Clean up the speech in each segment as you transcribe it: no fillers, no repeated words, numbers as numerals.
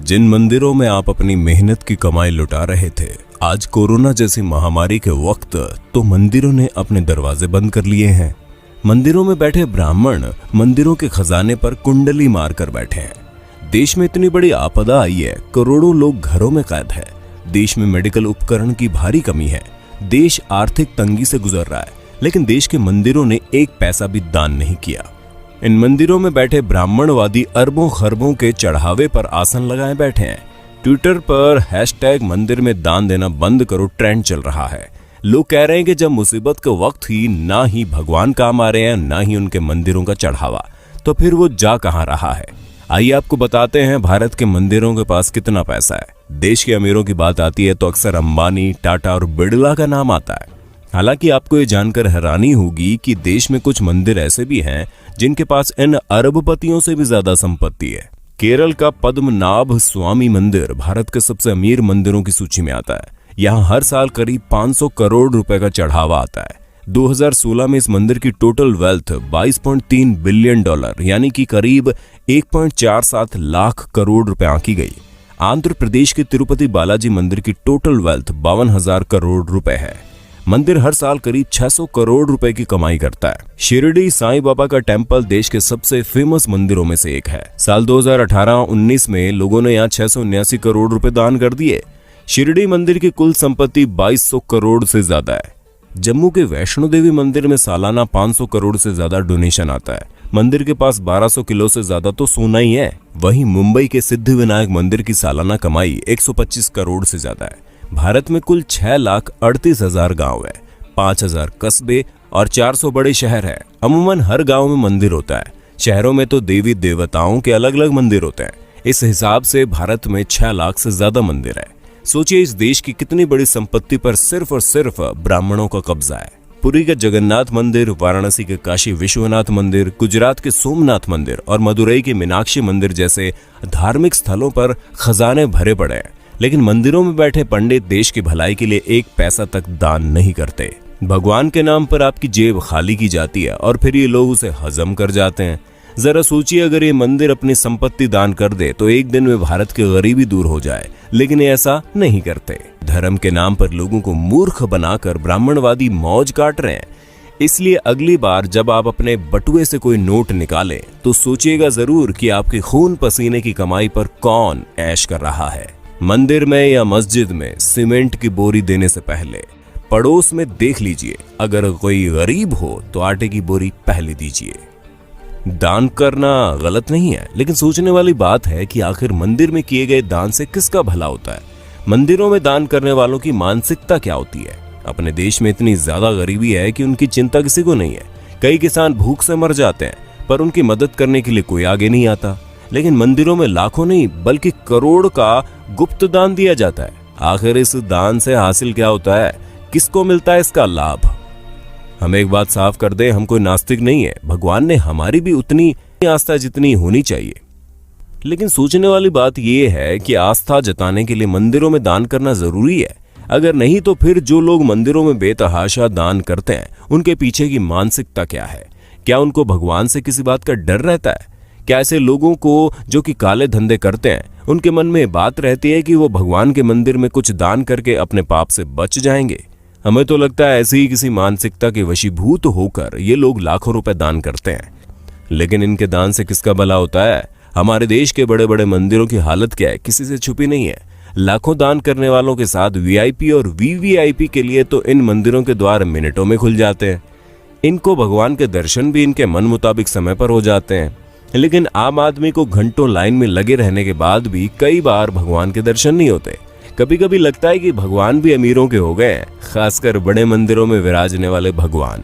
जिन मंदिरों में आप अपनी मेहनत की कमाई लुटा रहे थे, आज कोरोना जैसी महामारी के वक्त तो मंदिरों ने अपने दरवाजे बंद कर लिए हैं। मंदिरों में बैठे ब्राह्मण मंदिरों के खजाने पर कुंडली मारकर बैठे हैं। देश में इतनी बड़ी आपदा आई है, करोड़ों लोग घरों में कैद है। देश में मेडिकल उपकरण की भारी कमी है। देश आर्थिक तंगी से गुजर रहा है, लेकिन देश के मंदिरों ने एक पैसा भी दान नहीं किया। इन मंदिरों में बैठे ब्राह्मणवादी अरबों खरबों के चढ़ावे पर आसन लगाए बैठे हैं। ट्विटर पर हैशटैग मंदिर में दान देना बंद करो ट्रेंड चल रहा है। लोग कह रहे हैं कि जब मुसीबत के वक्त ही ना ही भगवान काम आ रहे हैं, ना ही उनके मंदिरों का चढ़ावा, तो फिर वो जा कहां रहा है। आइए आपको बताते हैं भारत के मंदिरों के पास कितना पैसा है। देश के अमीरों की बात आती है तो अक्सर अंबानी, टाटा और बिड़ला का नाम आता है। हालांकि आपको ये जानकर हैरानी होगी कि देश में कुछ मंदिर ऐसे भी हैं जिनके पास इन अरबपतियों से भी ज्यादा संपत्ति है। केरल का पद्मनाभ स्वामी मंदिर भारत के सबसे अमीर मंदिरों की सूची में आता है। यहाँ हर साल करीब 500 करोड़ रुपए का चढ़ावा आता है। 2016 में इस मंदिर की टोटल वेल्थ $22.3 बिलियन यानी कि करीब 1.47 लाख करोड़ रुपए आंकी गई। आंध्र प्रदेश के तिरुपति बालाजी मंदिर की टोटल वेल्थ 52,000 करोड़ रुपए है। मंदिर हर साल करीब 600 करोड़ रुपए की कमाई करता है। शिरडी साईं बाबा का टेम्पल देश के सबसे फेमस मंदिरों में से एक है। साल 2018-19 में लोगों ने यहाँ 679 करोड़ रुपए दान कर दिए। शिरडी मंदिर की कुल संपत्ति 2200 करोड़ से ज्यादा है। जम्मू के वैष्णो देवी मंदिर में सालाना 500 करोड़ से ज्यादा डोनेशन आता है। मंदिर के पास 1200 किलो से ज्यादा तो सोना ही है। वहीं मुंबई के सिद्धिविनायक मंदिर की सालाना कमाई 125 करोड़ से ज्यादा है। भारत में कुल 6,38,000 गांव है, 5,000 कस्बे और 400 बड़े शहर है। अमूमन हर गांव में मंदिर होता है। शहरों में तो देवी देवताओं के अलग अलग मंदिर होते हैं। इस हिसाब से भारत में 6 लाख से ज्यादा मंदिर है। सोचिए इस देश की कितनी बड़ी संपत्ति पर सिर्फ और सिर्फ ब्राह्मणों का कब्जा है। पुरी के जगन्नाथ मंदिर, वाराणसी के काशी विश्वनाथ मंदिर, गुजरात के सोमनाथ मंदिर और मदुरई के मीनाक्षी मंदिर जैसे धार्मिक स्थलों पर खजाने भरे पड़े हैं, लेकिन मंदिरों में बैठे पंडित देश की भलाई के लिए एक पैसा तक दान नहीं करते। भगवान के नाम पर आपकी जेब खाली की जाती है और फिर ये लोग उसे हजम कर जाते हैं। जरा सोचिए अगर ये मंदिर अपनी संपत्ति दान कर दे तो एक दिन में भारत की गरीबी दूर हो जाए, लेकिन ये ऐसा नहीं करते। धर्म के नाम पर लोगों को मूर्ख बनाकर ब्राह्मणवादी मौज काट रहे हैं। इसलिए अगली बार जब आप अपने बटुए से कोई नोट निकालें तो सोचिएगा जरूर कि आपके खून पसीने की कमाई पर कौन ऐश कर रहा है। मंदिर में या मस्जिद में सीमेंट की बोरी देने से पहले पड़ोस में देख लीजिए, अगर कोई गरीब हो तो आटे की बोरी पहले दीजिए। दान करना गलत नहीं है, लेकिन सोचने वाली बात है कि आखिर मंदिर में किए गए दान से किसका भला होता है। मंदिरों में दान करने वालों की मानसिकता क्या होती है। अपने देश में इतनी ज्यादा गरीबी है कि उनकी चिंता किसी को नहीं है। कई किसान भूख से मर जाते हैं, पर उनकी मदद करने के लिए कोई आगे नहीं आता। लेकिन मंदिरों में लाखों नहीं बल्कि करोड़ का गुप्त दान दिया जाता है। आखिर इस दान से हासिल क्या होता है, किसको मिलता है इसका लाभ। हम एक बात साफ कर दें, हम कोई नास्तिक नहीं है। भगवान ने हमारी भी उतनी आस्था जितनी होनी चाहिए। लेकिन सोचने वाली बात यह है कि आस्था जताने के लिए मंदिरों में दान करना जरूरी है। अगर नहीं तो फिर जो लोग मंदिरों में बेतहाशा दान करते हैं उनके पीछे की मानसिकता क्या है। क्या उनको भगवान से किसी बात का डर रहता है? क्या ऐसे लोगों को जो कि काले धंधे करते हैं उनके मन में बात रहती है कि वो भगवान के मंदिर में कुछ दान करके अपने पाप से बच जाएंगे? हमें तो लगता है ऐसी ही किसी मानसिकता के वशीभूत होकर ये लोग लाखों रुपए दान करते हैं। लेकिन इनके दान से किसका भला होता है? हमारे देश के बड़े बड़े मंदिरों की हालत क्या है, किसी से छुपी नहीं है। लाखों दान करने वालों के साथ वीआईपी और वीवीआईपी के लिए तो इन मंदिरों के द्वार मिनटों में खुल जाते हैं। इनको भगवान के दर्शन भी इनके मन मुताबिक समय पर हो जाते हैं। लेकिन आम आदमी को घंटों लाइन में लगे रहने के बाद भी कई बार भगवान के दर्शन नहीं होते। कभी कभी लगता है कि भगवान भी अमीरों के हो गए हैं, खासकर बड़े मंदिरों में विराजने वाले भगवान।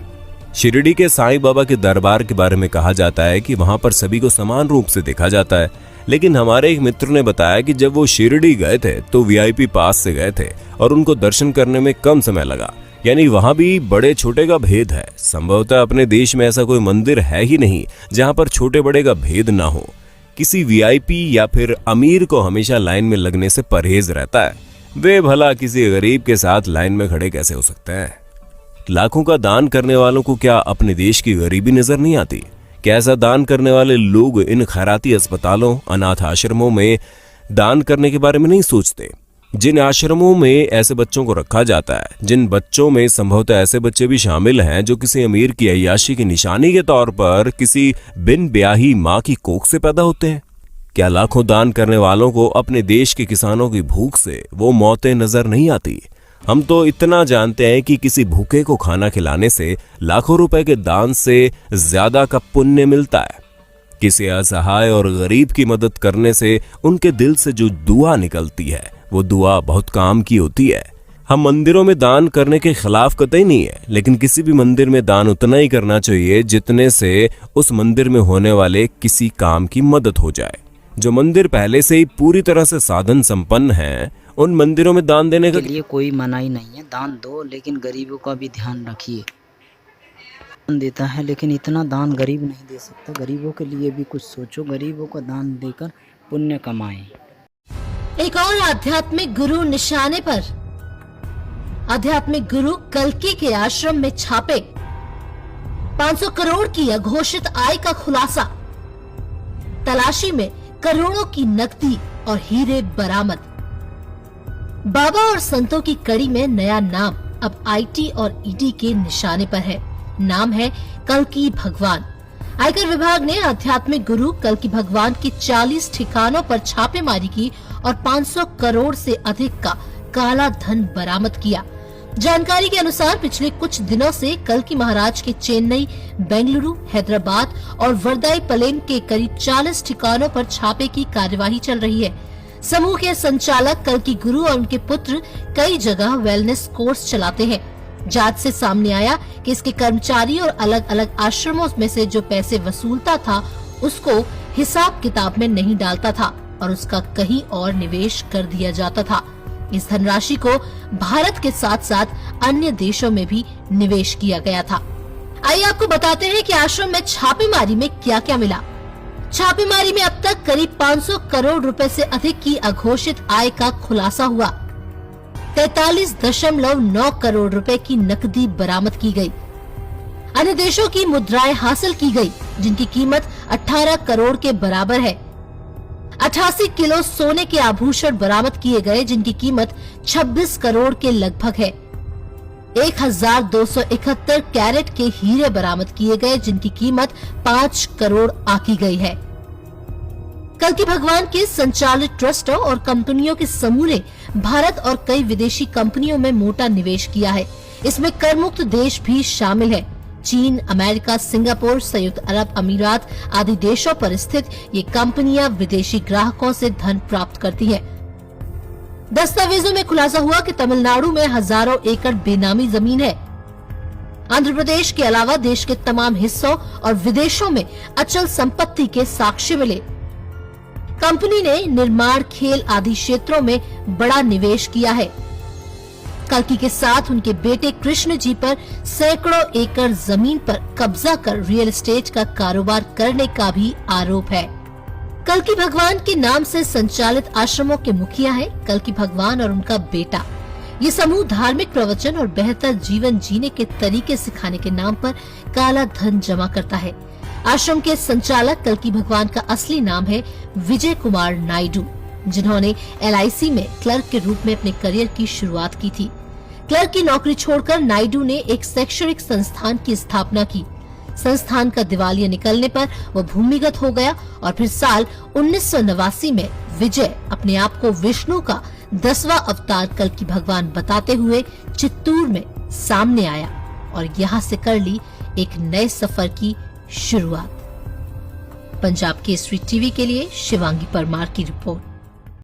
शिरडी के साईं बाबा के दरबार के बारे में कहा जाता है कि वहां पर सभी को समान रूप से देखा जाता है। लेकिन हमारे एक मित्र ने बताया कि जब वो शिरडी गए थे तो वीआईपी पास से गए थे और उनको दर्शन करने में कम समय लगा। यानी वहां भी बड़े छोटे का भेद है। संभवतः अपने देश में ऐसा कोई मंदिर है ही नहीं जहां पर छोटे बड़े का भेद ना हो। किसी वीआईपी या फिर अमीर को हमेशा लाइन में लगने से परहेज रहता है। वे भला किसी गरीब के साथ लाइन में खड़े कैसे हो सकते हैं? लाखों का दान करने वालों को क्या अपने देश की गरीबी नजर नहीं आती? क्या ऐसा दान करने वाले लोग इन खैराती अस्पतालों, अनाथ आश्रमों में दान करने के बारे में नहीं सोचते। जिन आश्रमों में ऐसे बच्चों को रखा जाता है, जिन बच्चों में संभवतः ऐसे बच्चे भी शामिल हैं जो किसी अमीर की अय्याशी की निशानी के तौर पर किसी बिन ब्याही माँ की कोख से पैदा होते हैं, क्या लाखों दान करने वालों को अपने देश के किसानों की भूख से वो मौतें नजर नहीं आती? हम तो इतना जानते हैं कि किसी भूखे को खाना खिलाने से लाखों रुपए के दान से ज्यादा का पुण्य मिलता है। किसी असहाय और गरीब की मदद करने से उनके दिल से जो दुआ निकलती है वो दुआ बहुत काम की होती है। हम मंदिरों में दान करने के खिलाफ कतई नहीं है, लेकिन किसी भी मंदिर में दान उतना ही करना चाहिए जितने से उस मंदिर में होने वाले किसी काम की मदद हो जाए। जो मंदिर पहले से ही पूरी तरह से साधन संपन्न हैं, उन मंदिरों में दान देने के लिए कोई मनाही नहीं है। दान दो, लेकिन गरीबों का भी ध्यान रखिए। दान देता है लेकिन इतना दान गरीब नहीं दे सकता। गरीबों के लिए भी कुछ सोचो, गरीबों को दान देकर पुण्य कमाएं। एक और आध्यात्मिक गुरु निशाने पर। आध्यात्मिक गुरु कल्कि के आश्रम में छापे, 500 करोड़ की अघोषित आय का खुलासा, तलाशी में करोड़ों की नकदी और हीरे बरामद। बाबा और संतों की कड़ी में नया नाम अब आईटी और ईडी के निशाने पर है। नाम है कल्कि भगवान। आयकर विभाग ने आध्यात्मिक गुरु कल्कि भगवान के 40 ठिकानों पर छापेमारी की और 500 करोड़ से अधिक का काला धन बरामद किया। जानकारी के अनुसार पिछले कुछ दिनों से कल्कि महाराज के चेन्नई, बेंगलुरु, हैदराबाद और वर्दाईपलेम के करीब 40 ठिकानों पर छापे की कार्यवाही चल रही है। समूह के संचालक कल्कि गुरु और उनके पुत्र कई जगह वेलनेस कोर्स चलाते हैं। जांच से सामने आया कि इसके कर्मचारी और अलग अलग आश्रमों में से जो पैसे वसूलता था उसको हिसाब किताब में नहीं डालता था और उसका कहीं और निवेश कर दिया जाता था। इस धनराशि को भारत के साथ साथ अन्य देशों में भी निवेश किया गया था। आइए आपको बताते हैं कि आश्रम में छापेमारी में क्या क्या मिला। छापेमारी में अब तक करीब 500 करोड़ रुपए से अधिक की अघोषित आय का खुलासा हुआ। 43.9 करोड़ रुपए की नकदी बरामद की गई। अन्य देशों की मुद्राएं हासिल की गई जिनकी कीमत 18 करोड़ के बराबर है। 88 किलो सोने के आभूषण बरामद किए गए जिनकी कीमत 26 करोड़ के लगभग है। 1271 कैरेट के हीरे बरामद किए गए जिनकी कीमत 5 करोड़ आकी गई है। कल्कि भगवान के संचालित ट्रस्टों और कंपनियों के समूह ने भारत और कई विदेशी कंपनियों में मोटा निवेश किया है। इसमें कर मुक्त देश भी शामिल है। चीन, अमेरिका, सिंगापुर, संयुक्त अरब अमीरात आदि देशों पर स्थित ये कंपनियां विदेशी ग्राहकों से धन प्राप्त करती हैं। दस्तावेजों में खुलासा हुआ कि तमिलनाडु में हजारों एकड़ बेनामी जमीन है। आंध्र प्रदेश के अलावा देश के तमाम हिस्सों और विदेशों में अचल संपत्ति के साक्ष्य मिले। कंपनी ने निर्माण, खेल आदि क्षेत्रों में बड़ा निवेश किया है। कल्कि के साथ उनके बेटे कृष्ण जी पर सैकड़ों एकड़ जमीन पर कब्जा कर रियल एस्टेट का कारोबार करने का भी आरोप है। कल्कि भगवान के नाम से संचालित आश्रमों के मुखिया है कल्कि भगवान और उनका बेटा। ये समूह धार्मिक प्रवचन और बेहतर जीवन जीने के तरीके सिखाने के नाम पर काला धन जमा करता है। आश्रम के संचालक कल्कि भगवान का असली नाम है विजय कुमार नायडू, जिन्होंने LIC में क्लर्क के रूप में अपने करियर की शुरुआत की थी। क्लर्क की नौकरी छोड़कर नायडू ने एक शैक्षणिक संस्थान की स्थापना की। संस्थान का दिवालिया निकलने पर वह भूमिगत हो गया और फिर साल 1989 में विजय अपने आप को विष्णु का 10वां अवतार कल्कि भगवान बताते हुए चित्तूर में सामने आया और यहाँ से कर ली एक नए सफर की शुरुआत। पंजाब केसरी टीवी के लिए शिवांगी परमार की रिपोर्ट।